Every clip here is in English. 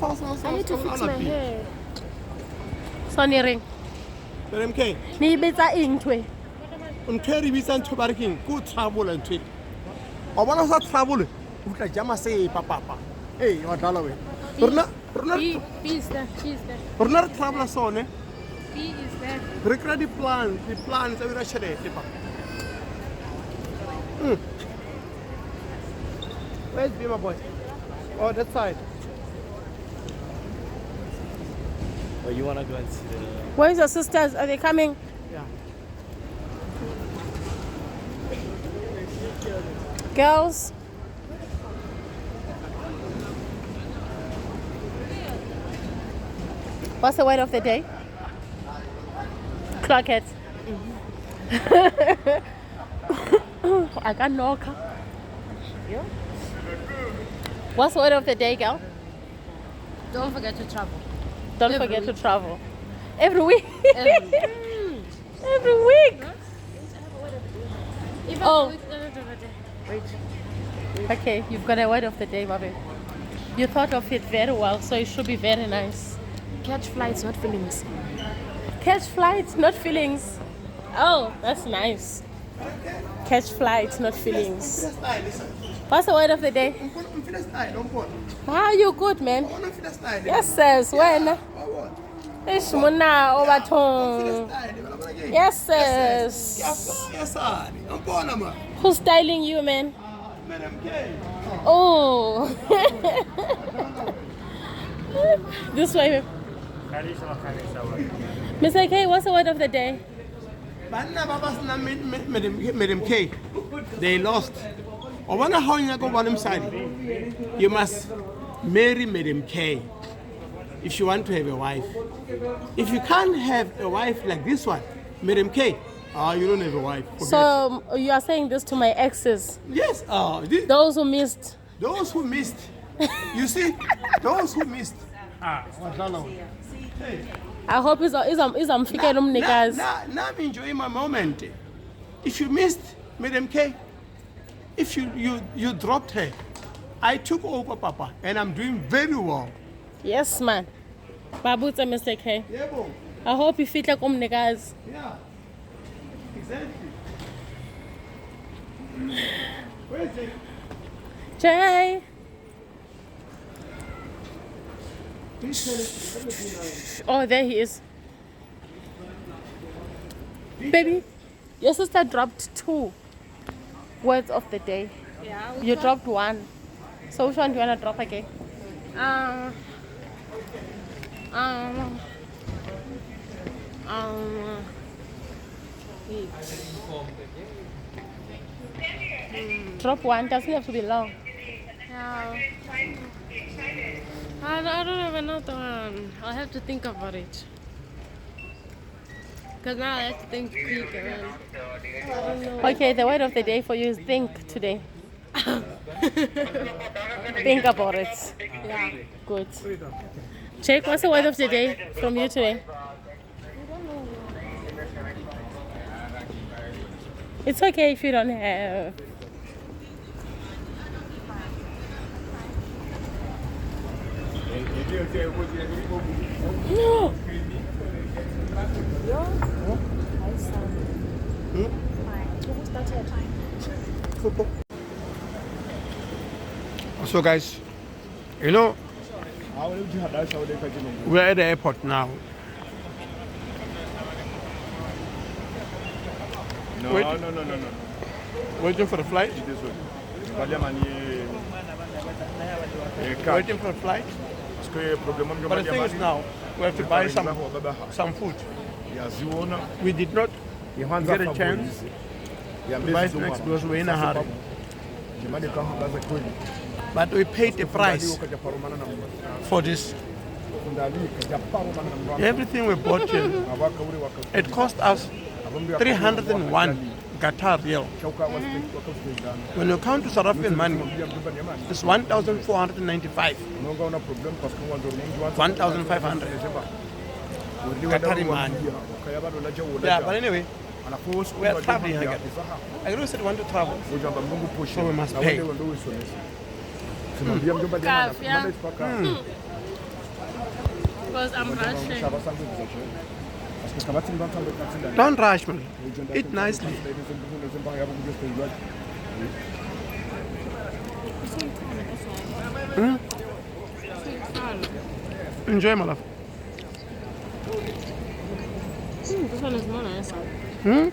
I need to fix my hair. Sonny ring. MK. Ni betsa eng twe. Ntwe re bitsa ntho ba re keng go travel ntwe. O bona sa travel o tla jama se papa. Hey, wa dala we. B is there. She is there. Rona re travel sone. B is there. Re kra di plans tsa ira chelete pa. Where's B, my boy? Oh, that side. Oh, you wanna go and see the... Where's your sisters? Are they coming? Yeah. Girls? What's the word of the day? Clocket. I got no car. What's the word of the day, girl? Don't forget to travel. Don't forget to travel. Every week. Every week. Even Oh. Wait. Okay, you've got a word of the day, Bobby. You thought of it very well, so it should be very nice. Catch flights, not feelings. Catch flights, not feelings. Oh, that's nice. Catch flights, not feelings. What's the word of the day? Ah, you good, man. Yes, sis. When? Ish muna obatong. Yes, sis. Who's styling you, man? Oh. This way. Mr. K, what's the word of the day? Madam K, they lost. I wonder how you go on them side. You must marry Madam K if you want to have a wife. If you can't have a wife like this one, Madam K, you don't have a wife. Forget. So you are saying this to my exes? Yes. Those who missed. Those who missed. You see, those who missed. Hey. I hope it's umfikela umnikazi. Now I'm enjoying my moment. If you missed Madam K, if you dropped her, I took over, Papa, and I'm doing very well. Yes, man. Babutsa, Mr. K. Yeah, bo. I hope you feel like umnikazi. Yeah. Exactly. Where is it? Jay. Oh, there he is. Baby, your sister dropped 2 words of the day. Yeah. You dropped 1. So which one do you want to drop again? Drop 1, doesn't have to be long. Yeah. I don't have another one. I'll have to think about it. Because now I have to think quick and then I don't know. Okay, the word of the day for you is think today. Think about it. Yeah. Good. Jake, what's the word of the day from you today? It's okay if you don't have. No. So guys, you know, we're at the airport now. No. Waiting for the flight. Waiting for the flight. But the thing is now, we have to buy some food. We did not get a chance to buy snacks because we're in a hurry. But we paid the price for this. Everything we bought here, it cost us 301 Qatar rial. When you count to South African money, it's 1,495. 1,500 Qatari money. Yeah, but anyway, we are traveling again. I really said we want to travel, so we must pay. Because I'm rushing. Don't rush, man. Eat nicely. Hmm? Enjoy, my love. This one is more nice. Hmm?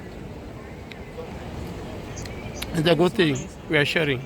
It's a good thing. We are sharing.